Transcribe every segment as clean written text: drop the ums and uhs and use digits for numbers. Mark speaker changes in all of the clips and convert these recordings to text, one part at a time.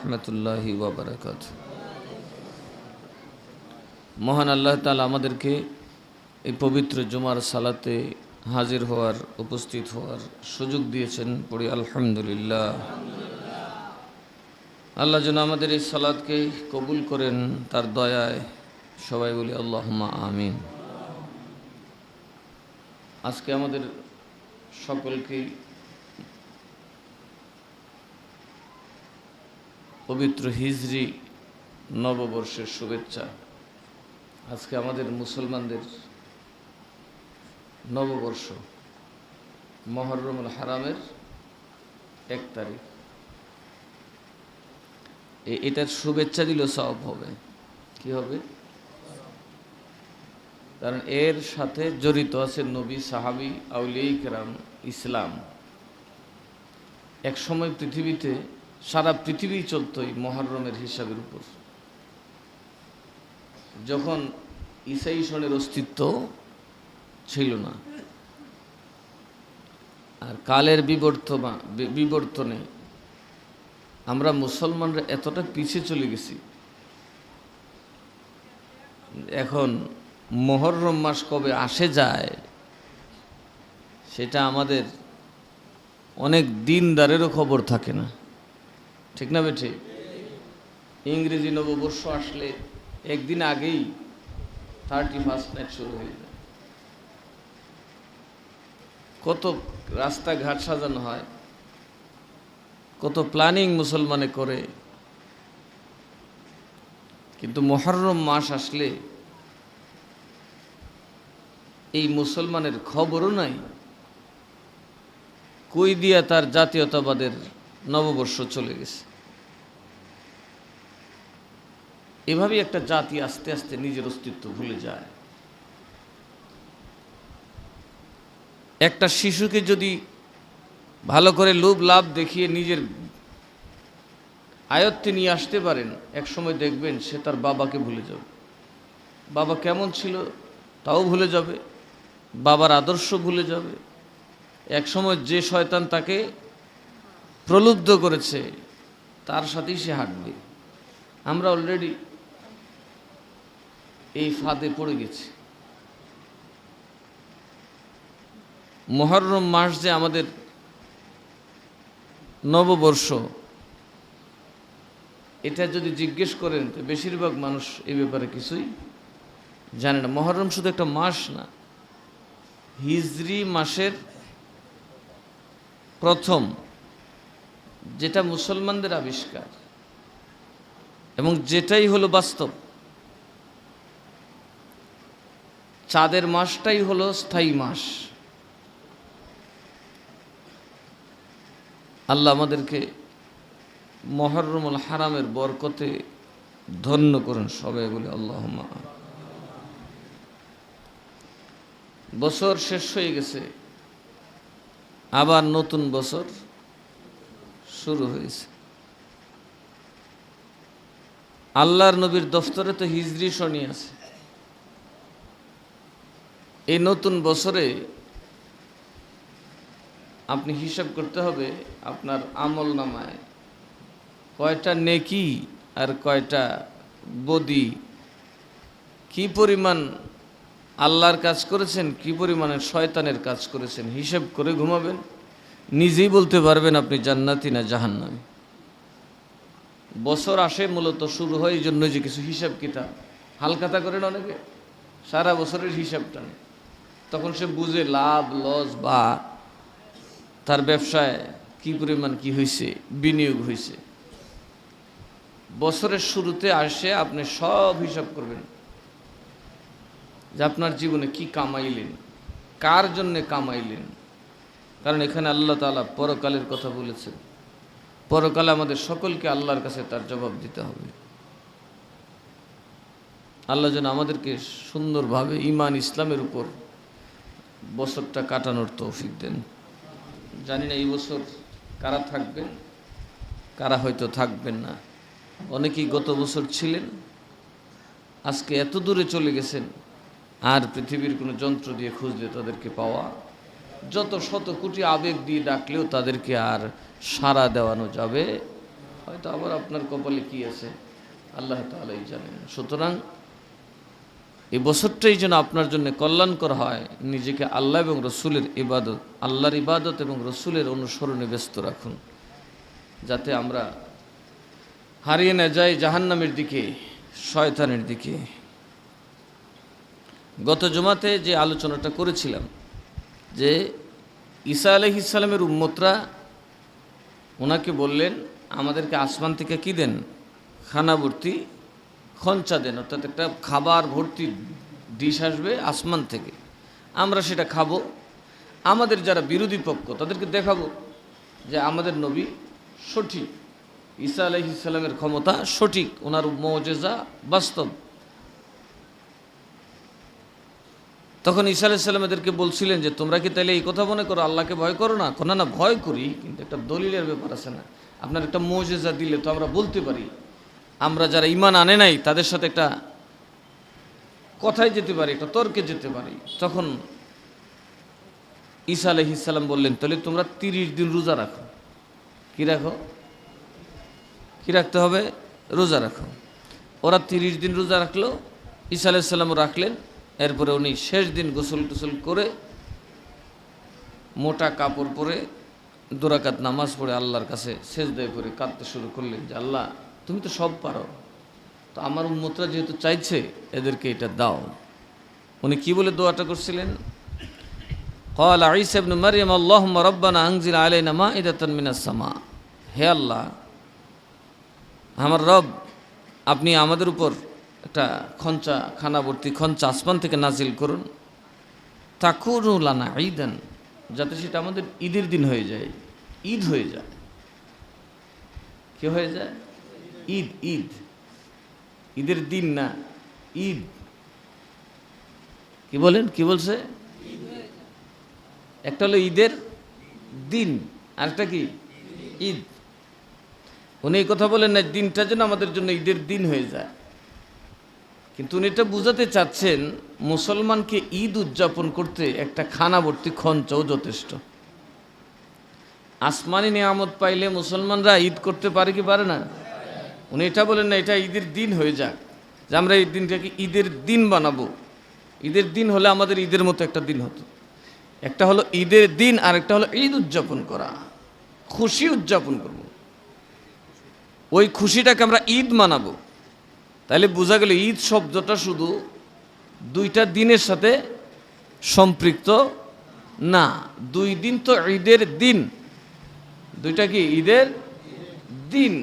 Speaker 1: রহমতুল্লাহি ওয়া বারাকাতুহু। মহান আল্লাহ তাআলা আমাদেরকে এই পবিত্র জুমার সালাতে হাজির হওয়ার, উপস্থিত হওয়ার সুযোগ দিয়েছেন। পড়ি আলহামদুলিল্লাহ। আল্লাহ যেন আমাদের এই সালাতকে কবুল করেন তার দয়ায়। সবাই বলি আল্লাহুম্মা আমিন। আজকে আমাদের সকলকেই পবিত্র হিজরি নববর্ষের শুভেচ্ছা। আজকে আমাদের মুসলমানদের নববর্ষ, মুহররমুল হারামের 1 তারিখ। এটার শুভেচ্ছা দিলেও সওয়াব হবে। কি হবে? কারণ এর সাথে জড়িত আছে নবী, সাহাবী, আউলিয়া কেরাম, ইসলাম। এক সময় পৃথিবীতে সারা পৃথিবী চলত এই মুহররমের হিসাবের উপর, যখন ঈসাই সনের অস্তিত্ব ছিল না। আর কালের বিবর্তনে আমরা মুসলমানরা এতটা পিছিয়ে চলে গেছি, এখন মুহররম মাস কবে আসে যায় সেটা আমাদের অনেক দিনদারেরও খবর থাকে না। ঠিক না বেঠে? ইংরেজি নববর্ষ আসলে একদিন আগেই 31st নাইট শুরু হয়ে যায়। কত রাস্তাঘাট সাজানো হয়, কত প্ল্যানিং মুসলমানে করে, কিন্তু মুহররম মাস আসলে এই মুসলমানের খবরও নাই। কই দিয়া তার জাতীয়তাবাদের নববর্ষ চলে গেছে। এভাবেই একটা জাতি আস্তে আস্তে নিজের অস্তিত্ব ভুলে যায়। একটা শিশুকে যদি ভালো করে লোভ লাভ দেখিয়ে নিজের আয়ত্তে নিয়ে আসতে পারেন, এক সময় দেখবেন সে তার বাবাকে ভুলে যাবে। বাবা কেমন ছিল তাও ভুলে যাবে, বাবার আদর্শ ভুলে যাবে। এক সময় যে শয়তান তাকে প্রলুব্ধ করেছে তার সাথেই সে হাঁটবে। আমরা অলরেডি এই ফাঁদে পড়ে গেছি। মুহররম মাস যে আমাদের নববর্ষ, এটা যদি জিজ্ঞেস করেন তো বেশিরভাগ মানুষ এই ব্যাপারে কিছুই জানে না। মুহররম শুধু একটা মাস না, হিজরি মাসের প্রথম, যেটা মুসলমানদের আবিষ্কার এবং যেটাই হলো বাস্তব। চাঁদের মাসটাই হলো স্থায়ী মাস। আল্লাহ আমাদেরকে মুহররমুল হারামের বরকতে ধন্য করুন। সবাই বলে আল্লাহুম্মা। বছর শেষ হয়ে গেছে, আবার নতুন বছর শুরু হয়েছে। আল্লাহর নবীর দফতরে তো হিজরি শনি আছে। এই নতুন বছরে আপনি হিসাব করতে হবে আপনার আমল নামায় কয়টা নেকি আর কয়টা বদি, কি পরিমাণ আল্লাহর কাজ করেছেন, কি পরিমাণের শয়তানের কাজ করেছেন। হিসাব করে ঘুমাবেন, নিজেই বলতে পারবেন আপনি জান্নাতি না জাহান্নামী। বছর আসে মূলত শুরু হয় এই জন্য যে কিছু হিসাব কিতাব হালখাতা করেন অনেকে, সারা বছরের হিসাবটা নেই। তখন সে বুঝে লাভ লস বা তার ব্যবসায় কি পরিমাণ কি হয়েছে, বিনিয়োগ হয়েছে। বছরের শুরুতে আসে আপনি সব হিসাব করবেন যে আপনার জীবনে কি কামাইলেন, কার জন্যে কামাইলেন। কারণ এখানে আল্লাহ তাআলা পরকালের কথা বলেছেন। পরকালে আমাদের সকলকে আল্লাহর কাছে তার জবাব দিতে হবে। আল্লাহ যেন আমাদেরকে সুন্দরভাবে ঈমান ইসলামের উপর বছরটা কাটানোর তৌফিক দেন। জানি না এই বছর কারা থাকবেন, কারা হয়তো থাকবেন না। অনেকেই গত বছর ছিলেন, আজকে এত দূরে চলে গেছেন, আর পৃথিবীর কোনো যন্ত্র দিয়ে খুঁজলে তাদেরকে পাওয়া, যত শত কোটি আবেগ দিয়ে ডাকলেও তাদেরকে আর সাড়া দেওয়ানো যাবে হয়তো আবার আপনার কপালে কি আছে আল্লাহ তাআলাই জানেন। সুতরাং এই বছরটাই যেন আপনার জন্য কল্যাণকর হয়। নিজেকে আল্লাহ এবং রসুলের ইবাদত, আল্লাহর ইবাদত এবং রসুলের অনুসরণে ব্যস্ত রাখুন, যাতে আমরা হারিয়ে না যাই জাহান্নামের দিকে, শয়তানের দিকে। গত জুমাতে যে আলোচনাটা করেছিলাম যে ঈসা আলাইহিস সালামের উম্মতরা ওনাকে বললেন আমাদেরকে আসমান থেকে কি দেন, খানা ভর্তি খঞ্চা দেন, অর্থাৎ একটা খাবার ভর্তি ডিশ আসবে আসমান থেকে, আমরা সেটা খাবো। আমাদের যারা বিরোধী পক্ষ তাদেরকে দেখাবো যে আমাদের নবী সঠিক, ঈসা আলাইহিস সালামের ক্ষমতা সঠিক, ওনার মুজিজা বাস্তব। তখন ঈসা আলাইহিস সালাম এদেরকে বলছিলেন যে তোমরা কি তাহলে এই কথা মনে করো আল্লাহকে ভয় করো না? না, ভয় করি, কিন্তু একটা দলিলের ব্যাপার আছে না? আপনার একটা মুজিজা দিলে তো আমরা বলতে পারি, আমরা যারা ঈমান আনে নাই তাদের সাথে একটা কথায় যেতে পারি, একটা তর্কে যেতে পারি। তখন ঈসা আলাইহিস সালাম বললেন তাহলে তোমরা 30 দিন রোজা রাখো। কি রাখো? কি রাখতে হবে? রোজা রাখো। ওরা 30 দিন রোজা রাখলো, ঈসা আলাইহিস সালামও রাখলেন। এরপরে উনি শেষ দিন গোসল টোসল করে মোটা কাপড় পরে 2 রাকাত নামাজ পড়ে আল্লাহর কাছে সেজদায় করে কাঁদতে শুরু করলেন যে আল্লাহ তুমি তো সব পারো, তো আমার উম্মতরা যেহেতু চাইছে এদেরকে এটা দাও। উনি কি বলে দোয়াটা করছিলেন? ক্বালা ঈসা ইবনে মারইয়াম আল্লাহুম্মা রাব্বানা আনজিল আলাইনা মাইদাতান মিনাস সামা। হে আল্লাহ, আমার রব, আপনি আমাদের উপর একটা খঞ্চা, খানাবর্তী খঞ্চা আসমান থেকে নাজিল করুন। তাকুনু লানা ঈদান, যাতে সেটা আমাদের ঈদের দিন হয়ে যায়, ঈদ হয়ে যায়। কি হয়ে যায়? ঈদ। ঈদ, ঈদের দিন না, ঈদ। কি বলেন? কি বলছে? একটা হলো ঈদের দিন, আরেকটা কি? ঈদ। উনি এই কথা বলেন না দিনটা যেন আমাদের জন্য ঈদের দিন হয়ে যায়, কিন্তু উনি এটা বুঝাতে চাচ্ছেন মুসলমানকে ঈদ উদযাপন করতে একটা খানাবর্তী খঞ্চাও যথেষ্ট। আসমানি নিয়ামত পাইলে মুসলমানরা ঈদ করতে পারে কি পারে না? উনি এটা বলেন না এটা ঈদের দিন হয়ে যাক, যে আমরা এই দিনটাকে ঈদের দিন বানাবো। ঈদের দিন হলে আমাদের ঈদের মতো একটা দিন হতো। একটা হলো ঈদের দিন, আর একটা হলো ঈদ উদযাপন করা, খুশি উদযাপন করব। ওই খুশিটাকে আমরা ঈদ মানাবো। তাহলে বোঝা গেল ঈদ শব্দটা শুধু 2টা দিনের সাথে সম্পৃক্ত না, 2 দিন তো ঈদের দিন, 2টা কি ঈদের দিন।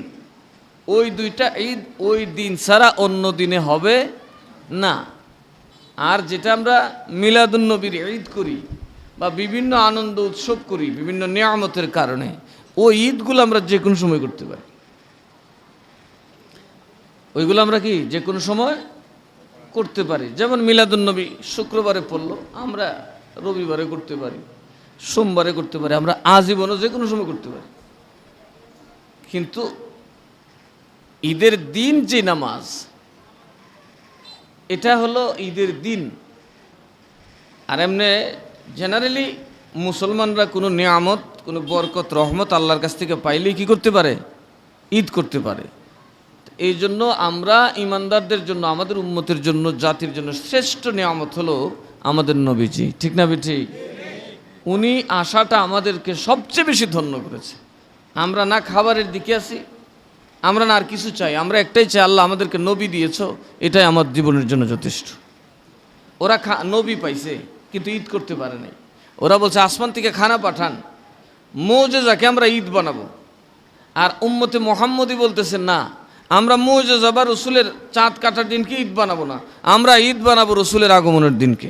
Speaker 1: ওই 2টা ঈদ ওই দিন ছাড়া অন্য দিনে হবে না। আর যেটা আমরা মিলাদুন্নবীর ঈদ করি বা বিভিন্ন আনন্দ উৎসব করি বিভিন্ন নিয়ামতের কারণে, ওই ঈদগুলো আমরা যে কোনো সময় করতে পারি। ওইগুলো আমরা কি যে কোনো সময় করতে পারি। যেমন মিলাদুন্নবী শুক্রবারে পড়লো, আমরা রবিবারে করতে পারি, সোমবারে করতে পারি, আমরা আজীবনও যে কোনো সময় করতে পারি। কিন্তু ঈদের দিন যে নামাজ, এটা হলো ঈদের দিন। আর এমনি জেনারেলি মুসলমানরা কোনো নিয়ামত, কোনো বরকত, রহমত আল্লাহর কাছ থেকে পাইলেই কি করতে পারে? ঈদ করতে পারে। এই জন্য আমরা ইমানদারদের জন্য, আমাদের উম্মতের জন্য, জাতির জন্য শ্রেষ্ঠ নিয়ামত হলো আমাদের নবীজি। ঠিক না ঠিক? উনি আশাটা আমাদেরকে সবচেয়ে বেশি ধন্য করেছে। আমরা না খাবারের দিকে আছি, আমরা না আর কিছু চাই, আমরা একটাই চাই আল্লাহ আমাদেরকে নবী দিয়েছো, এটাই আমার জীবনের জন্য যথেষ্ট। ওরা নবী পাইছে কিন্তু ঈদ করতে পারে নাই। ওরা বলছে আসমান থেকে খানা পাঠান, মুজিজাকে আমরা ঈদ বানাবো। আর উম্মতে মুহাম্মদী বলতেছে না, আমরা মুজিজা বা রসুলের চাঁদ কাটার দিনকে ঈদ বানাবো না, আমরা ঈদ বানাবো রসুলের আগমনের দিনকে।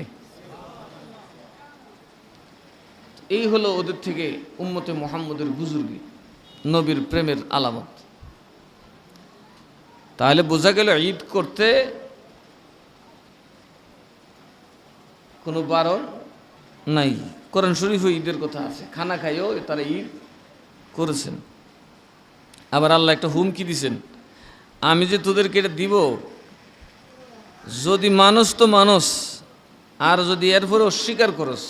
Speaker 1: এই হলো ওদের থেকে উম্মতে মুহাম্মদের বুজুর্গি, নবীর প্রেমের আলামত। তাহলে বোঝা গেল ঈদ করতে কোনো বারণ নাই। কোরআন শরীফে ঈদের কথা আছে, খানা খাইও তারা ঈদ করেছেন। আবার আল্লাহ একটা হুমকি দিছেন, আমি যে তোদেরকে এটা দিব, যদি মানুষ তো মানুষ, আর যদি এরপরে অস্বীকার করস,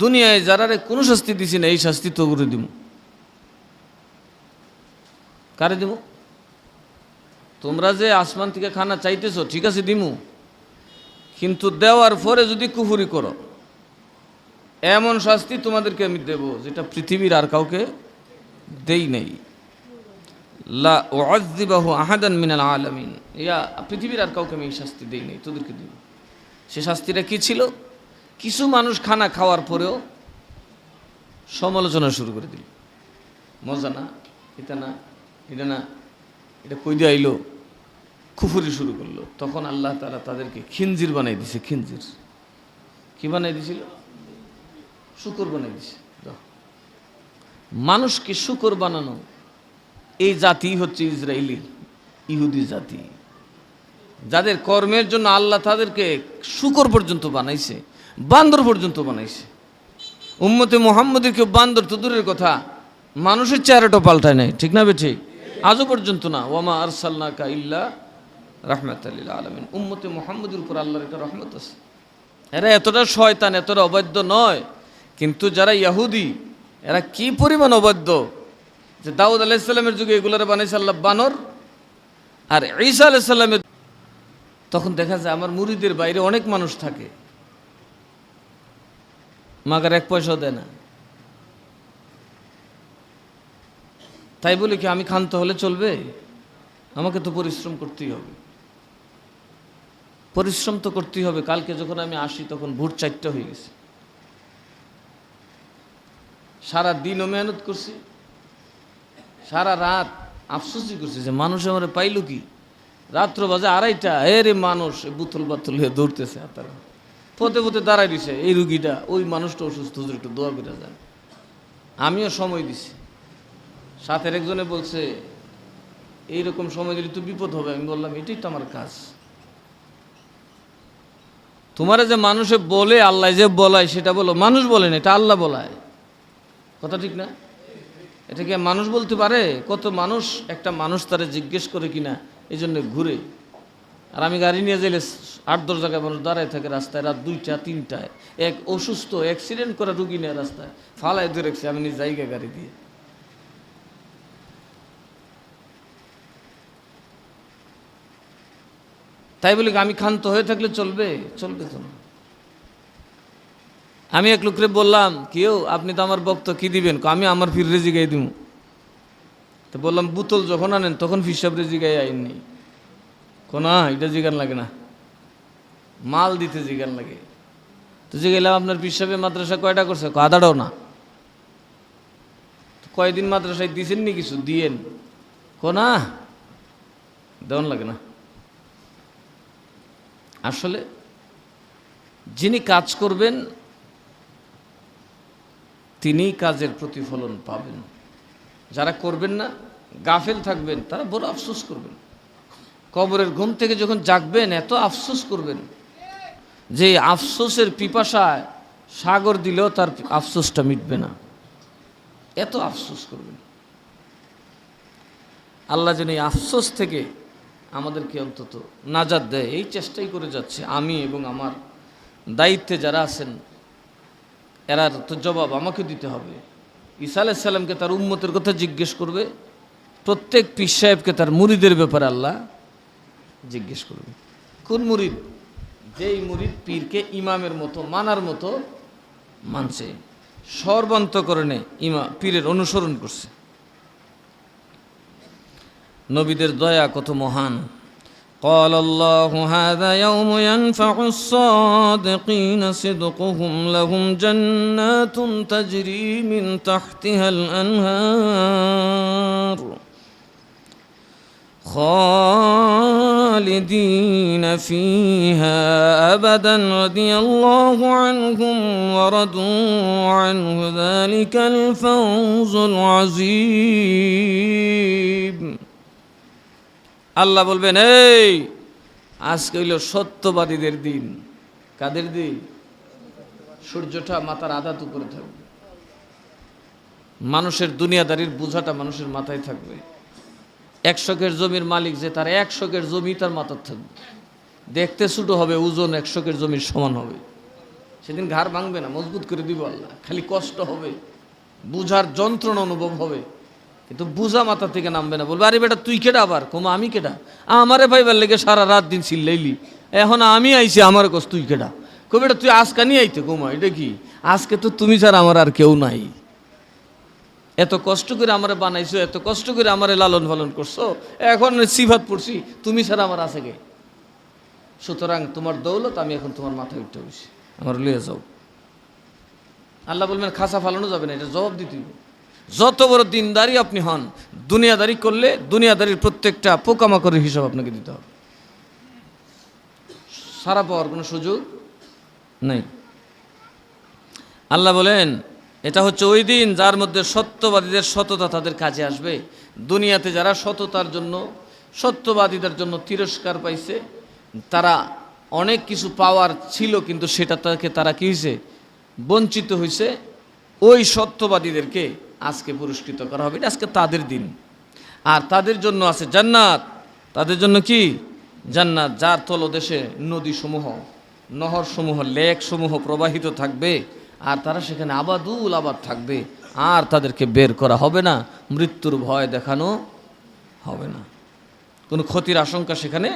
Speaker 1: দুনিয়ায় যারা কোনো শাস্তি দিছি না এই শাস্তি তো করে দিব। কারে দিব? তোমরা যে আসমান থেকে খানা চাইতেছো, ঠিক আছে দিমু, কিন্তু দেওয়ার পরে যদি কুফরি করো, এমন শাস্তি তোমাদেরকে আমি দেব যেটা পৃথিবীর আর কাউকে দেই নাই। লা উআযযিবাহু আহাদান মিনাল আলামিন, ইয়া পৃথিবীর আর কাউকে আমি এই শাস্তি দেই নাই, তোদেরকে দিব। সে শাস্তিটা কি ছিল? কিছু মানুষ খানা খাওয়ার পরেও সমালোচনা শুরু করে দিল, মজা না, এটা না, এটা না, এটা কই দিয়ে আইলো, কুফরি শুরু করলো। তখন আল্লাহ তাআলা তাদেরকে খিনজির বানাই দিছে। খিনজির কি বানাই দিছিল? শুকর বানাই দিছে। মানুষকে শুকর বানানো, এই জাতি হচ্ছে ইসরায়েলি ইহুদি জাতি, যাদের কর্মের জন্য আল্লাহ তাদেরকে শুকর পর্যন্ত বানাইছে, বান্দর পর্যন্ত বানাইছে। উম্মতে মুহাম্মদের কেউ বান্দর তো দূরের কথা, মানুষের চেহারাটা পাল্টায় নাই, ঠিক না বেঠি? আজও পর্যন্ত না। ওয়ামা আরসালনাকা ইল্লা রাহমাতাল লিল আলামিন। উম্মতে মুহাম্মদের উপর আল্লাহর একটা রহমত আছে। এরা এতটা শয়তান, এতটা অবাধ্য নয়, কিন্তু যারা ইহুদি এরা কি পরিমাণ অবাধ্য যে দাউদ আলাইহিস সালামের যুগে এগুলোরে বানাইছে আল্লাহ বানর, আর ঈসা আলাইহিস সালামের তখন দেখা যায় আমার মুরিদের বাইরে অনেক মানুষ থাকে, মাগার এক পয়সাও দেয় না। তাই বলে কি আমি ক্ষান্ত হলে চলবে? আমাকে তো পরিশ্রম করতেই হবে, পরিশ্রম তো করতেই হবে। কালকে যখন আমি আসি তখন ভোর 4টা হয়ে গেছে, সারা দিনও মেহনত করছি, সারা রাত আফসোসই করছি যে মানুষ আমার পাইল কি। রাত্র বাজে 2:30, রে মানুষ বুথল বাথল হয়ে দৌড়তেছে, তারা পথে পথে দাঁড়াই দিছে। এই রুগীটা, ওই মানুষটা অসুস্থ, হুজুর একটু দোয়া করে যান। আমিও সময় দিছি। সাথের একজনে বলছে এইরকম সময় দিলে তো বিপদ হবে। আমি বললাম এটাই তো আমার কাজ। তোমার যে মানুষে বলে, আল্লাহ যে বলায় সেটা বলো, মানুষ বলে না, এটা আল্লাহ বলায়। কথা ঠিক না? এটা কি মানুষ বলতে পারে? কত মানুষ, একটা মানুষ তারা জিজ্ঞেস করে কিনা, এই জন্য ঘুরে। আর আমি গাড়ি নিয়ে গেলে 8-10 জায়গায় মানুষ দাঁড়ায় থাকে রাস্তায়, রাত 2টা 3টায়। এক অসুস্থ অ্যাক্সিডেন্ট করা রুগী নিয়ে রাস্তায় ফালায় ধরে রেখেছি আমি নিজ জায়গায় গাড়ি দিয়ে। তাই বলি আমি ক্ষান্ত হয়ে থাকলে চলবে? চলবে তো না। আমি এক লোকরে বললাম, কেউ আপনি তো আমার বক্ত কি দিবেন? আমি আমার ফির রেজি গাই দিব। তো বললাম বোতল যখন আনেন তখন ফিসাব রেজি গাই আইননি কোনা, এটা জিগান লাগে না, মাল দিতে জিগান লাগে। তো জিগাইলাম আপনার পিসাবে মাদ্রাসা কয়টা করছে? আদাটাও না। কয়দিন মাদ্রাসায় দিছেন নি কিছু? দিয়েন কোনা, দেওয়ান লাগে না। আসলে যিনি কাজ করবেন তিনি কাজের প্রতিফলন পাবেন। যারা করবেন না, গাফেল থাকবেন, তারা বড় আফসোস করবেন। কবরের ঘুম থেকে যখন জাগবেন এত আফসোস করবেন যে আফসোসের পিপাসায় সাগর দিলেও তার আফসোসটা মিটবে না, এত আফসোস করবেন। আল্লাহ যেন এই আফসোস থেকে আমাদেরকে অন্তত নাজাত দেয়, এই চেষ্টাই করে যাচ্ছে আমি এবং আমার দায়িত্বে যারা আছেন। এরা তো জবাব আমাকে দিতে হবে। ঈসা আলাইহিস সালামকে তার উম্মতের কথা জিজ্ঞেস করবে, প্রত্যেক পীর সাহেবকে তার মুরিদের ব্যাপারে আল্লাহ জিজ্ঞেস করবে। কোন মুরিদ? যেই মুরিদ পীরকে ইমামের মতো মানার মতো মানছে, সর্বান্তকরণে পীরের অনুসরণ করছে। নবীদের দয়া কত মহান। قال الله هذا يوم ينفع الصادقين صدقهم لهم جنات تجري من تحتها الأنهار خالدين فيها أبدا رضي الله عنهم ورضوا عنه ذلك الفوز العظيم। আল্লাহ বলবেন, এই আজকে হইল সত্যবাদীদের দিন। কাদের দিন? সূর্যটা মাথার আধাত উপরে থাকবে, মানুষের দুনিয়াদারির বোঝাটা মানুষের মাথায় থাকবে। 1 শকের জমির মালিক যে, তার 1 শকের জমি তার মাথার থাকবে। দেখতে ছোট হবে, ওজন 1 শকের জমির সমান হবে। সেদিন ঘাড় ভাঙবে না, মজবুত করে দিব আল্লাহ। খালি কষ্ট হবে, বুঝার যন্ত্রণা অনুভব হবে। কিন্তু বুঝা মাথা থেকে নামবে না, বলবে আরে বেটা তুই কেডা আবার, কোমা আমি কেডা, আমারে ভাইবার লেগে সারা রাত দিন চিল্লাইলি, এখন আমি আইছি আমার কস তুই কেডা, কো বেটা তুই আজকা নিয়ে আইতে, কোমা এটা কি, আজকে তো তুমি ছাড়া আমার আর কেউ নাই, এত কষ্ট করে আমারে বানাইছো, এত কষ্ট করে আমারে লালন পালন করছো, এখন সিফাত পড়ছি, তুমি ছাড়া আমার আছে কে, সুতরাং তোমার দৌলত আমি এখন তোমার মাথায় উঠতে বসি, আমার লইয়া যাও। আল্লাহ বলবেন খাসা ফালানো যাবে না, এটা জবাব দিতে হবে। যত বড় দিনদারি আপনি হন, দুনিয়াদারি করলে দুনিয়াদারির প্রত্যেকটা পোকামাকড়ের হিসাব আপনাকে দিতে হবে, সারা পাওয়ার কোনো সুযোগ নেই। আল্লাহ বলেন এটা হচ্ছে ওই দিন যার মধ্যে সত্যবাদীদের সততা তাদের কাজে আসবে। দুনিয়াতে যারা সততার জন্য, সত্যবাদীদের জন্য তিরস্কার পাইছে, তারা অনেক কিছু পাওয়ার ছিল কিন্তু সেটা থেকে তারা কী হয়েছে, বঞ্চিত হয়েছে, ওই সত্যবাদীদেরকে আজকে পুরস্কৃত করা হবে, এটা আজকে তাদের দিন। আর তাদের জন্য আছে জান্নাত, তাদের জন্য কি জান্নাত, যার তলদেশে নদীসমূহ, নহরসমূহ, লেকসমূহ প্রবাহিত থাকবে, আর তারা সেখানে আবাদুল আবাদ থাকবে, আর তাদেরকে বের করা হবে না, মৃত্যুর ভয় দেখানো হবে না, কোনো ক্ষতির আশঙ্কা সেখানে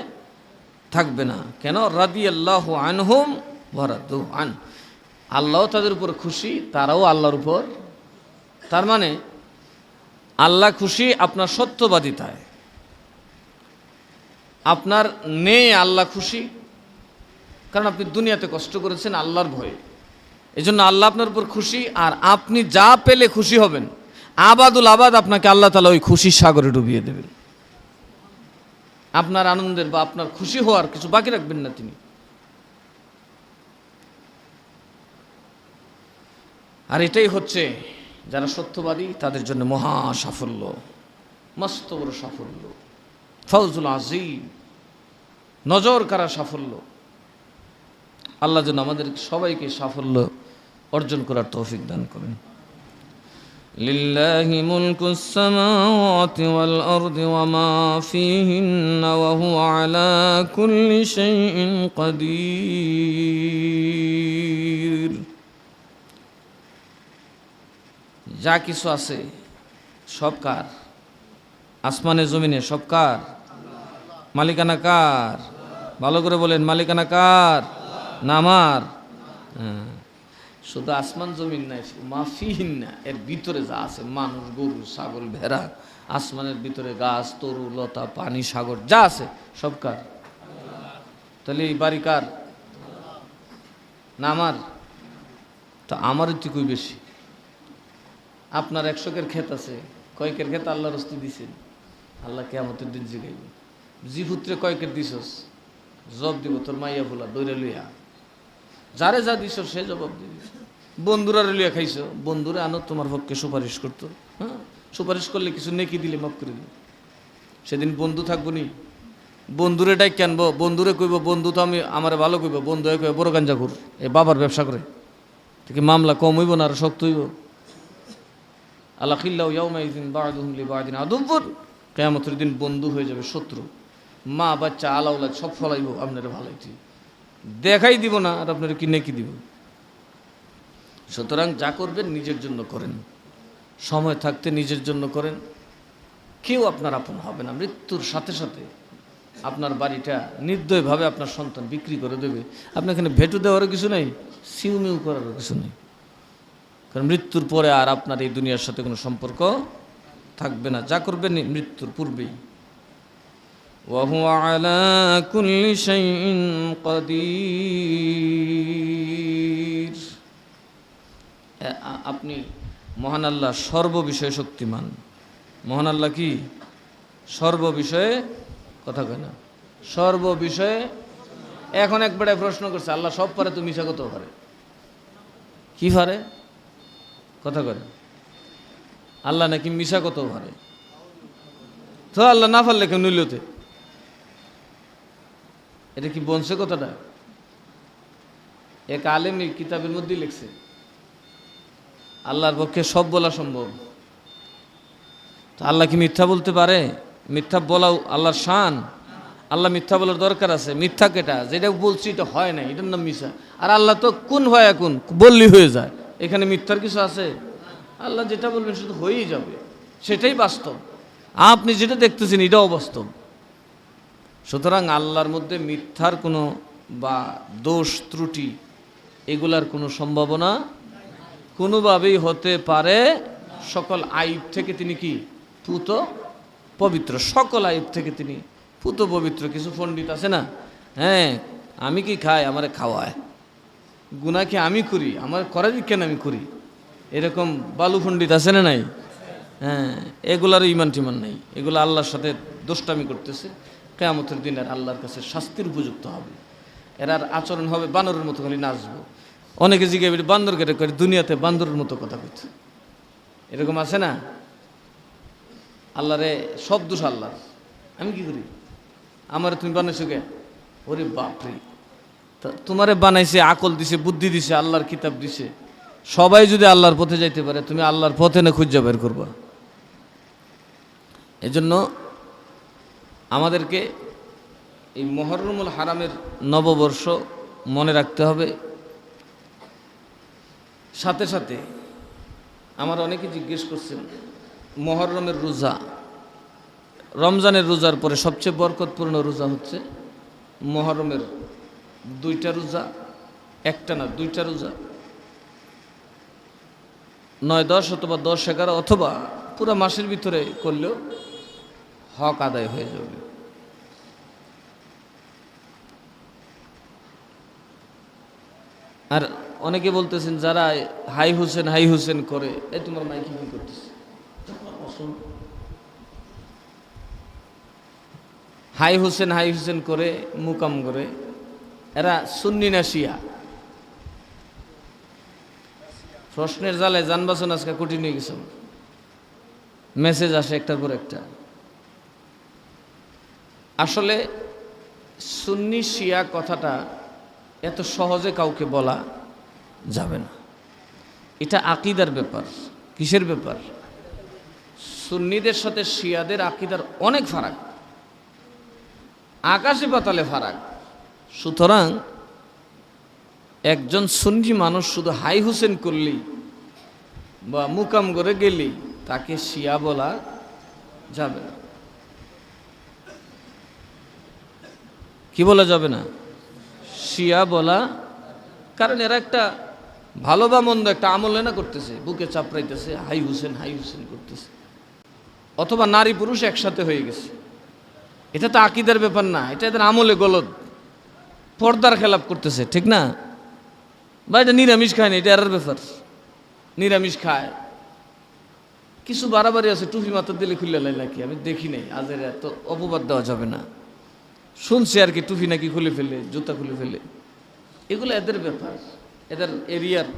Speaker 1: থাকবে না। কেন? রাদিয়াল্লাহু আনহুম ওয়া রাদু আন, আল্লাহ তাদের উপর খুশি, তারাও আল্লাহর উপর। তার মানে আল্লাহ খুশি আপনার সত্যবাদিতায়, আপনার নেই আল্লাহ খুশি, কারণ আপনি দুনিয়াতে কষ্ট করেছেন আল্লাহর ভয়ে, এই জন্য আল্লাহ আপনার উপর খুশি। আর আপনি যা পেলে খুশি হবেন, আবাদুল আবাদ আপনাকে আল্লাহ তাআলা ওই খুশির সাগরে ডুবিয়ে দেবেন, আপনার আনন্দের বা আপনার খুশি হওয়ার কিছু বাকি রাখবেন না তিনি। আর এটাই হচ্ছে যারা সত্যবাদী তাদের জন্য মহা সাফল্য, মস্ত বড় সাফল্য, ফৌজুল আজিম, নজর কারা সাফল্য। আল্লাহ যেন আমাদের সবাইকে সাফল্য অর্জন করার তৌফিক দান করেন। লিল্লাহি মুলকুস সামাওয়াতি ওয়াল আরদি ওয়া মা ফীহিন্না ওয়া হুয়া আলা কুল্লি শাইইন কাদির। যা কিছু আছে সব কার? আসমানে জমিনে সব কার? মালিকানা কার? ভালো করে বলেন, মালিকানা কার? না আমার? হ্যাঁ, শুধু আসমান জমিন নাই, মাফিহীন না, এর ভিতরে যা আছে, মানুষ, গরু, ছাগল, ভেড়া, আসমানের ভিতরে গাছ, তরু, লতা, পানি, সাগর যা আছে সব কার? তাহলে এই বাড়ি কার? না আমার? তা আমারই তো কই বেশি। আপনার 100 ক্ষেত আছে, কয়েকের ক্ষেত আল্লাহর রস্তি দিছেন, আল্লাহ কিয়ামতের দিন জিগাইব, জি পুত্রে কয়েকের দিছস, জবাব দিব তোর মাইয়া ভোলা দৌড়ে লইয়া, যারে যা দিছ সে জবাব দিবি। বন্ধুরা লইয়া খাইছো, বন্ধুরা আনো তোমার পক্ষে সুপারিশ করতো, হ্যাঁ, সুপারিশ করলে কিছু নেকি দিলে মাফ করে দিবে। সেদিন বন্ধু থাকবো নি, বন্ধুরে ডাই কেনবো, বন্ধুরে কইব বন্ধু তো আমি আমার ভালো কইব, বন্ধু কইব বড় গাঞ্জা কর, এ বাবার ব্যবসা করে, ঠিক মামলা কম হইব না আর শক্ত হইব। আল্লাহ খিল্লাহু ইয়াউমাইযিন বা'দুহুম লিবা'দিন আদুও্বুন, কিয়ামতের দিন বন্ধু হয়ে যাবে শত্রু, মা বাচ্চা আলাউলাদ সব ফলাইব আপনারা ভালাইতে, দেখাই দিব না আর আপনারা কি নেকি দিব। সুতরাং যা করবেন নিজের জন্য করেন, সময় থাকতে নিজের জন্য করেন, কেউ আপনার আপন হবে না। মৃত্যুর সাথে সাথে আপনার বাড়িটা নির্দয়ভাবে আপনার সন্তান বিক্রি করে দেবে, আপনার এখানে ভেটু দেওয়ারও কিছু নেই, সিউমিউ করারও কিছু নেই, কারণ মৃত্যুর পরে আর আপনার এই দুনিয়ার সাথে কোনো সম্পর্ক থাকবে না। যা করবেন মৃত্যুর পূর্বেই। ওয়া হুয়া আলা কুল্লি শাইইন কাদির, আপনি মহান আল্লাহ সর্ববিষয়ে শক্তিমান। মহান আল্লাহ কি? সর্ববিষয়ে, কথা কয় না, সর্ববিষয়ে। এখন একবারে প্রশ্ন করছে আল্লাহ সব পারে তো মিশা কত পারে? কি পারে? কথা করে আল্লাহ নাকি মিশা কত পারে? তো আল্লাহ না পারলে কেউ নিলতে, এটা কি বলছে কথাটা? এক আলেম এই কিতাবের মধ্যে লিখছে আল্লাহর পক্ষে সব বলা সম্ভব। তো আল্লাহ কি মিথ্যা বলতে পারে? মিথ্যা বলাও আল্লাহর শান। আল্লাহ মিথ্যা বলার দরকার আছে? মিথ্যা কেটা? যেটা বলছি এটা হয় না, এটার নাম মিশা। আর আল্লাহ তো কোন হয়, এখন বললি হয়ে যায়, এখানে মিথ্যার কিছু আছে? আল্লাহ যেটা বলবেন শুধু হয়েই যাবে। সেটাই বাস্তব। আপনি যেটা দেখতেছেন এটাও বাস্তব। সুতরাং আল্লাহর মধ্যে মিথ্যার কোনো বা দোষ ত্রুটি এগুলার কোনো সম্ভাবনা কোনোভাবেই হতে পারে। সকল আইব থেকে তিনি কি পুত পবিত্র, সকল আইব থেকে তিনি পুত পবিত্র। কিছু পণ্ডিত আছে না, হ্যাঁ আমি কি খাই আমারে খাওয়ায়, গুনাহ কি আমি করি আমার করার কেন আমি করি, এরকম বালু পণ্ডিত আছে না নাই? হ্যাঁ, এগুলারও ইমান টিমান নাই, এগুলো আল্লাহর সাথে দুষ্টামি করতেছে। কিয়ামতের দিন আর আল্লাহর কাছে শাস্তির উপযুক্ত হবে। এরার আচরণ হবে বানরের মতো, খালি নাচবো। অনেকে জিজ্ঞাসা বান্দর কেটে করে, দুনিয়াতে বান্দরের মতো কথা কইছে, এরকম আছে না? আল্লাহরে সব দোষ আল্লাহর, আমি কি করি, আমার তুমি বানাইছো কে? ওরে বাপরে, তোমারে বানাইছে, আকল দিছে, বুদ্ধি দিছে, আল্লাহর কিতাব দিছে। সবাই যদি আল্লাহর পথে যাইতে পারে, তুমি আল্লাহর পথে না খুঁজে বের করবা। এজন্য আমাদেরকে এই মুহররমুল হারামের নববর্ষ মনে রাখতে হবে। সাথে সাথে আমার অনেকে জিজ্ঞেস করছেন, মুহররমের রোজা, রমজানের রোজার পরে সবচেয়ে বরকতপূর্ণ রোজা হচ্ছে মুহররমের 2টা রোজা, একটা না 2টা রোজা, 9-10 অথবা 10-11 অথবা পুরো মাসের ভিতরে করলেও হক আদায় হয়ে যাবে। আর অনেকে বলতেছেন যারা হাই হুসেন করে, এই তোমার মাইকি কি করতেছে, হাই হুসেন করে মুকাম করে, এরা সুন্নি না শিয়া? প্রশ্নের জালে জানবাসন আজকে কঠিন হয়ে গেছে। মেসেজ আসে একটার পর একটা। আসলে সুন্নি শিয়া কথাটা এত সহজে কাউকে বলা যাবে না। এটা আকীদার ব্যাপার। কিসের ব্যাপার? সুন্নিদের সাথে শিয়াদের আকীদার অনেক ফারাক, আকাশে পাতালে ফারাক। সুতরাং একজন সুন্নি মানুষ শুধু হাই হুসেন করলেই বা মুকাম করে গেলেই তাকে শিয়া বলা যাবে না। কি বলা যাবে না? শিয়া বলা। কারণ এরা একটা ভালো বা মন্দ একটা আমল না করতেছে, বুকে চাপড়াইতেছে, হাই হুসেন করতেছে, অথবা নারী পুরুষ একসাথে হয়ে গেছে। এটা তো আকীদার ব্যাপার না, এটা এদের আমলে গলদ, পর্দার খেলাপ করতেছে, ঠিক না? বা এটা নিরামিষ খায় না, এটা এরার ব্যাপার। নিরামিষ খায়, কিছু বাড়াবাড়ি আছে, টুপি মাথা দিলে খুললে লাই নাকি, আমি দেখি নাই। আজের এত অপবাদ দেওয়া যাবে না। শুনছি আর কি, টুপি নাকি খুলে ফেলে, জুতা খুলে ফেলে, এগুলো এদের ব্যাপার। এদের এরিয়ার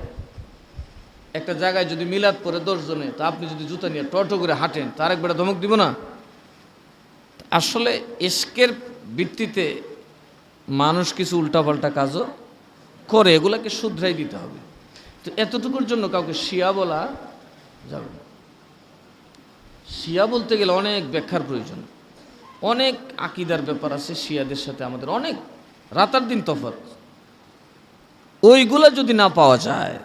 Speaker 1: একটা জায়গায় যদি মিলাদ পরে 10 জনে, তা আপনি যদি জুতা নিয়ে টটো করে হাঁটেন, তার একবার ধমক দিব না? আসলে ইশকের ভিত্তিতে মানুষ কিছু উল্টাপাল্টা কাজও করে, এগুলাকে শুধরাই দিতে হবে। তো এতটুকুর জন্য কাউকে শিয়া বলা যাবে না। শিয়া বলতে গেলে অনেক ব্যাখ্যার প্রয়োজন, অনেক আকীদার ব্যাপার আছে। শিয়াদের সাথে আমাদের অনেক রাতার দিন তফাৎ। ওইগুলা যদি না পাওয়া যায়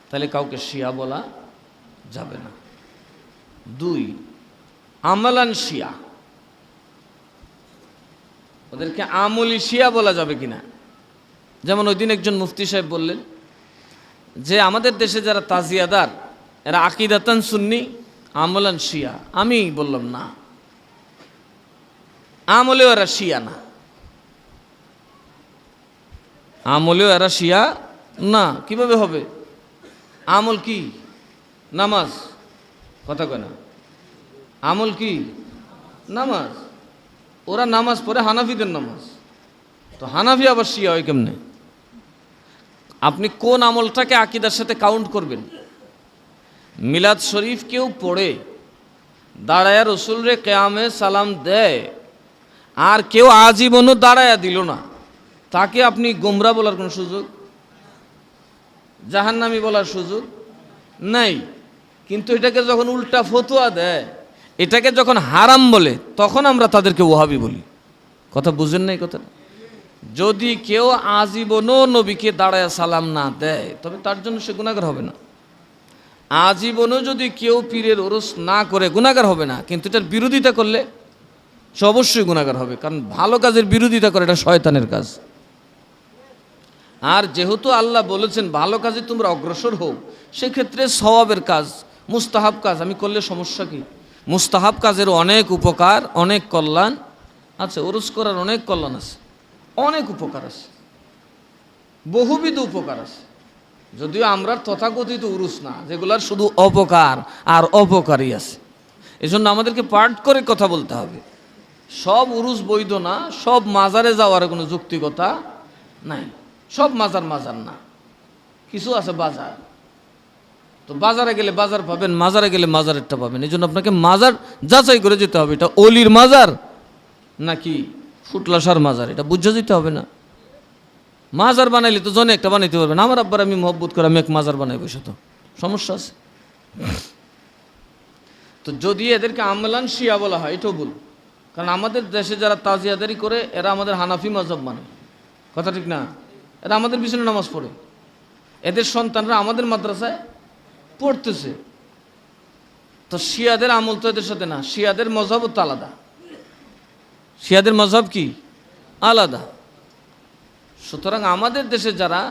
Speaker 1: তাহলে কাউকে শিয়া বলা যাবে না। 2, আমালান শিয়া, ওদেরকে আমলি শিয়া বলা যাবে কিনা? যেমন ওই দিন একজন মুফতি সাহেব বললেন যে আমাদের দেশে যারা তাজিয়াদার এরা আকীদাতান সুন্নি, আমলান শিয়া। আমি বললাম না, আমলেও এরা শিয়া না, আমলেও এরা শিয়া না। কিভাবে হবে? আমল কি? নামাজ। কথা কয় না? আমল কি? নামাজ। ওরা নামাজ পড়ে হানাফিদের নামাজ, তো হানাফি আবার শিয়া হয় কেমনে? আপনি কোন আমলটাকে আকীদার সাথে কাউন্ট করবেন? মিলাদ শরীফ কেউ পড়ে দাঁড়ায়া রসুলরে কিয়ামে সালাম দেয়, আর কেউ আজীবনও দাঁড়ায়া দিল না, তাকে আপনি গোমরা বলার কোনো সুযোগ, জাহান্নামী বলার সুযোগ নাই। কিন্তু এটাকে যখন উল্টা ফতোয়া দেয়, এটাকে যখন হারাম বলে, তখন আমরা তাদেরকে ওহাবি বলি। কথা বুঝেন নাই কথা? যদি কেউ আজীবনও নবীকে দাঁড়ায় সালাম না দেয়, তবে তার জন্য সে গুনাহগার হবে না। আজীবনও যদি কেউ পীরের ওরস না করে গুনাহগার হবে না, কিন্তু এটার বিরোধিতা করলে সে অবশ্যই গুনাহগার হবে, কারণ ভালো কাজের বিরোধিতা করে এটা শয়তানের কাজ। আর যেহেতু আল্লাহ বলেছেন ভালো কাজে তোমরা অগ্রসর হও, সেক্ষেত্রে সওয়াবের কাজ, মুস্তাহাব কাজ আমি করলে সমস্যা কি? মুস্তাহাব কাজের অনেক উপকার, অনেক কল্যাণ আছে। ওরস করার অনেক কল্যাণ আছে, অনেক উপকার আছে, বহুবিধ উপকার আছে। যদিও আমরা তথাকথিত উরুস না, যেগুলার শুধু অপকার আর অপকারই আছে। এজন্য আমাদেরকে পাঠ করে কথা বলতে হবে। সব উরুস বৈধ না, সব মাজারে যাওয়ার কোনো যৌক্তিকতা নাই। সব মাজার মাজার না, কিছু আছে বাজার। তো বাজারে গেলে বাজার পাবেন, মাজারে গেলে মাজারেরটা পাবেন। এই জন্য আপনাকে মাজার যাচাই করে যেতে হবে, এটা অলির মাজার নাকি ফুটলাসার মাজার, এটা বুঝে যেতে হবে না। মাজার বানাইলে তো জনে একটা বানাইতে পারবেন। আমার আব্বার আমি মহব্বত করে আমি এক মাজার বানাই, বসে তো সমস্যা আছে। তো যদি এদেরকে আমলান শিয়া বলা হয় এটাও ভুল, কারণ আমাদের দেশে যারা তাজিয়াদারি করে এরা আমাদের হানাফি মাযহাব মানে, কথা ঠিক না? এরা আমাদের পিছনে নামাজ পড়ে, এদের সন্তানরা আমাদের মাদ্রাসায় পড়তেছে। তো শিয়াদের আমল তো এদের সাথে না, শিয়াদের মযহাবও তো আলাদা। শিয়াদের মযহাব কি আলাদা। সুতরাং আমাদের দেশে যারা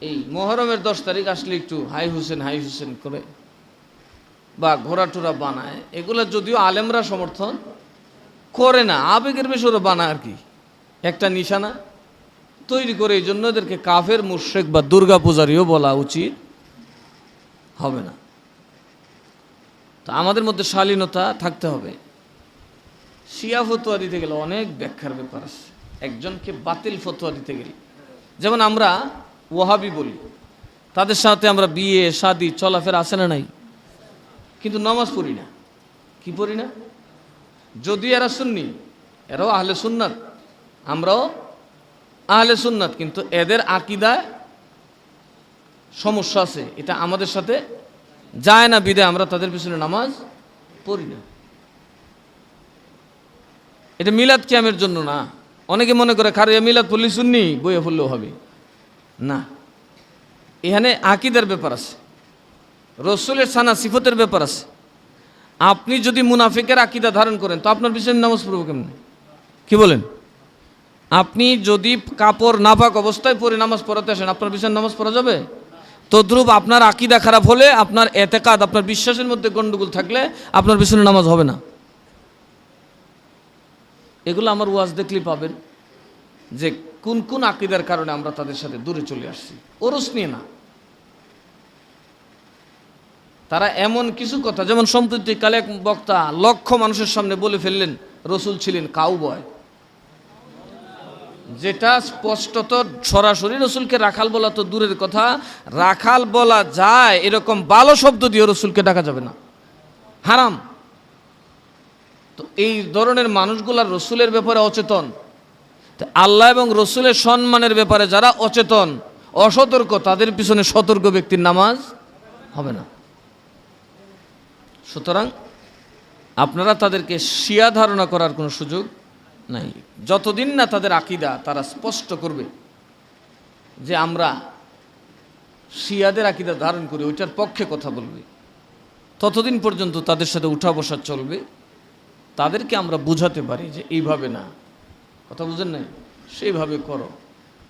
Speaker 1: এই মহরমের 10 তারিখ আসলে একটু হাই হুসেন করে বা ঘোড়া টোরা বানায়, এগুলো যদিও আলেমরা সমর্থন করে না, আবেগের বেশরে বানায় আর কি, একটা নিশানা তৈরি করে। এই জন্য এদেরকে কাফের, মুশরিক বা দুর্গা পূজারীও বলা উচিত হবে না। তো আমাদের মধ্যে শালীনতা থাকতে হবে। শিয়া ফতোয়া দিতে গেলে অনেক ব্যাখ্যার ব্যাপার আছে, একজনকে বাতিল ফতোয়া দিতে গেলে। যেমন আমরা ওয়াহাবি বলি, তাদের সাথে আমরা বিয়ে শাদি চলাফেরা আছে না নাই, কিন্তু নামাজ পড়ি না। কি পড়ি না? যদি এরা সুন্নি, এরাও আহলে সুন্নাত, আমরাও আহলে সুন্নাত, কিন্তু এদের আকীদায় সমস্যা আছে, এটা আমাদের সাথে যায় না, বিদায় আমরা তাদের পিছনে নামাজ পড়ি না। এটা মিলাদ কিয়ামের জন্য না। অনেকে মনে করে খারিয়া মিলাদ পড়লি সুন্নি, বইয়ে পড়লেও হবে না। এখানে আকীদার ব্যাপার আছে, রসুলের সানা সিফতের ব্যাপার আছে। আপনি যদি মুনাফিকের আকীদা ধারণ করেন তো আপনার পিছনে নামাজ পড়বো কেমনে? কি বলেন? আপনি যদি কাপড় নাপাক অবস্থায় পরে নামাজ পড়াতে আসেন, আপনার পিছনে নামাজ পড়া যাবে? তদ্রূপ আপনার আকীদা খারাপ হলে, আপনার এতেকাদ, আপনার বিশ্বাসের মধ্যে গন্ডগোল থাকলে আপনার পিছনে নামাজ হবে না। এগুলো আমার ওয়াজ দেখলেই পাবেন যে কোন কোন আকীদার কারণে আমরা তাদের সাথে দূরে চলে আসছি। ওরস নিয়ে না, তারা এমন কিছু কথা, যেমন সম্প্রতিকালে এক বক্তা লক্ষ মানুষের সামনে বলে ফেললেন রসুল ছিলেন কাউবয়, যেটা স্পষ্টত সরাসরি রসুলকে রাখাল বলা তো দূরের কথা, রাখাল বলা যায় এরকম ভালো শব্দ দিয়ে রসুলকে ডাকা যাবে না, হারাম। তো এই ধরনের মানুষগুলার রসুলের ব্যাপারে অচেতন। আল্লাহ এবং রসুলের সম্মানের ব্যাপারে যারা অচেতন, অসতর্ক, তাদের পিছনে সতর্ক ব্যক্তির নামাজ হবে না। সুতরাং আপনারা তাদেরকে শিয়া ধারণা করার কোনো সুযোগ নাই, যতদিন না তাদের আকীদা তারা স্পষ্ট করবে যে আমরা শিয়াদের আকীদা ধারণ করি, ওইটার পক্ষে কথা বলবে, ততদিন পর্যন্ত তাদের সাথে উঠা বসা চলবে। তাদেরকে আমরা বুঝাতে পারি যে এইভাবে না, কথা বুঝেন নাই, সেইভাবে করো।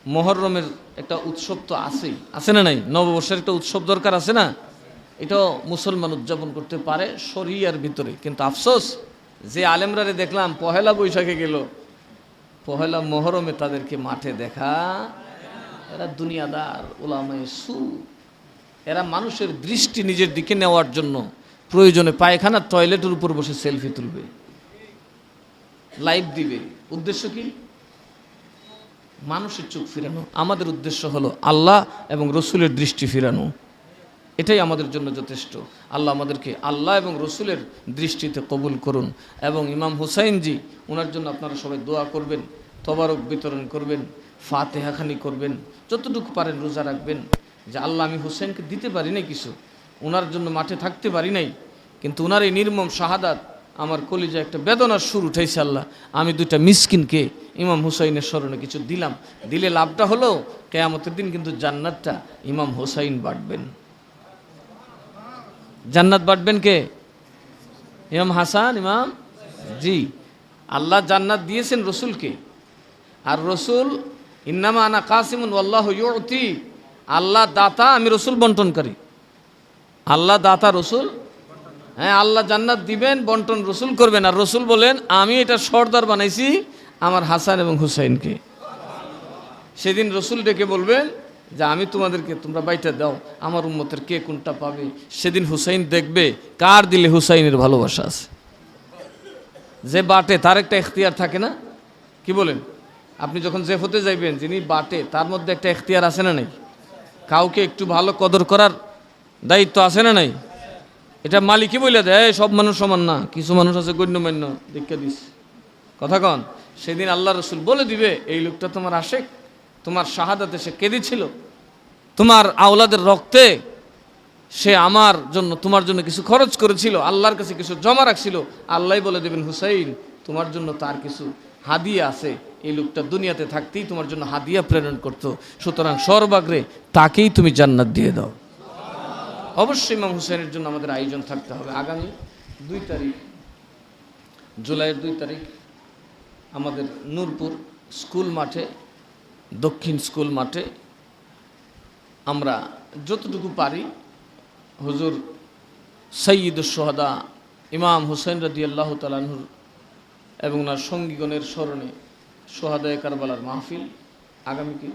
Speaker 1: মহরমের একটা উৎসব তো আছেই, আছে না নাই? নববর্ষের একটা উৎসব দরকার আছে না? এটাও মুসলমান উদযাপন করতে পারে শরিয়ার ভিতরে। কিন্তু আফসোস যে আলেমরারে দেখলাম পহেলা বৈশাখে গেল, পহেলা মহরমে তাদেরকে মাঠে দেখা, এরা দুনিয়াদার উলামায়ে সু। এরা মানুষের দৃষ্টি নিজের দিকে নেওয়ার জন্য প্রয়োজনে পায়খানার টয়লেটের উপর বসে সেলফি তুলবে, লাইভ দিবে। উদ্দেশ্য কি? মানুষের চোখ ফিরানো। আমাদের উদ্দেশ্য হলো আল্লাহ এবং রসুলের দৃষ্টি ফিরানো, এটাই আমাদের জন্য যথেষ্ট। আল্লাহ আমাদেরকে আল্লাহ এবং রসুলের দৃষ্টিতে কবুল করুন। এবং ইমাম হুসাইনজি, ওনার জন্য আপনারা সবাই দোয়া করবেন, তবারক বিতরণ করবেন, ফাতেহাখানি করবেন, যতটুকু পারেন রোজা রাখবেন যে আল্লাহ আমি হুসাইনকে দিতে পারি নাই কিছু, ওনার জন্য মাঠে থাকতে পারি নাই, কিন্তু ওনার এই নির্মম শাহাদাত আমার কলিজা একটা বেদনার সুর উঠাইছে। আল্লাহ আমি দুইটা মিসকিনকে ইমাম হুসাইনের স্মরণে কিছু দিলাম, দিলে লাভটা হলো কিয়ামতের দিন কিন্তু জান্নাতটা ইমাম হুসাইন বাড়বেন। জান্নাত বাঁটবেন কে? ইমাম হাসান, ইমাম, জি। আল্লাহ জান্নাত দিয়েছেন রসুলকে, আর রসুল ইন্নামা আনা কাসিমুন ওয়াল্লাহু ইউতি, আল্লাহ দাতা, আমি রসুল বন্টনকারী। আল্লাহ দাতা, রসুল, হ্যাঁ, আল্লাহ জান্নাত দিবেন, বন্টন রসুল করবেন। আর রসুল বলেন আমি এটা সর্দার বানাইছি আমার হাসান এবং হুসাইনকে। সেদিন রসুল ডেকে বলবেন যে আমি তোমাদেরকে, তোমরা বাইটা দাও, আমার উম্মতের কে কোনটা পাবে। সেদিন হুসাইন দেখবে কার দিলে হুসাইনের ভালোবাসা আছে। যে বাটে তার একটা এখতিয়ার থাকে না, কি বলেন? আপনি যখন যে হতে যাইবেন, যিনি বাটে তার মধ্যে একটা এখতিয়ার আছে না নাই? কাউকে একটু ভালো কদর করার দায়িত্ব আছে না নাই? এটা মালিকই বলে দেয়, সব মানুষ সমান না, কিছু মানুষ আছে গণ্যমান্য, দীক্ষা দিস কথা কন। সেদিন আল্লাহ রসুল বলে দিবে এই লোকটা তোমার আশেক, তোমার শাহাদাতে সে কেঁদেছিল, তোমার আওলাদের রক্তে সে আমার জন্য, তোমার জন্য কিছু খরচ করেছিল, আল্লাহর কাছে কিছু জমা রাখছিল। আল্লাহ বলে দেবেন হুসাইন তোমার জন্য তার কিছু হাদিয়া আছে, এই লোকটা দুনিয়াতে থাকতেই তোমার জন্য হাদিয়া প্রেরণ করত, সুতরাং সর্বাগ্রে তাকেই তুমি জান্নাত দিয়ে দাও। অবশ্যই ইমাম হুসাইনের জন্য আমাদের আয়োজন থাকতে হবে। আগামী 2 তারিখ, জুলাইয়ের 2 তারিখ আমাদের নূরপুর স্কুল মাঠে, দক্ষিণ স্কুল মাঠে আমরা যতটুকু পারি হুজুর সৈয়দুস সোহাদা ইমাম হুসাইন রাদিয়াল্লাহু তাআলা আনহুর এবং ওনার সঙ্গীগণের স্মরণে সোহাদায়ে কারবালার মাহফিল আগামী কি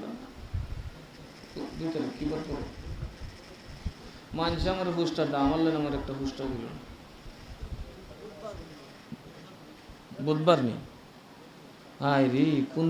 Speaker 1: 2 তারিখ, কি বলবো, মানছে আমার হুস্টার দাম আল্লেন, আমার একটা হুস্টার দিল, বুধবার নেই, আয় রে কোন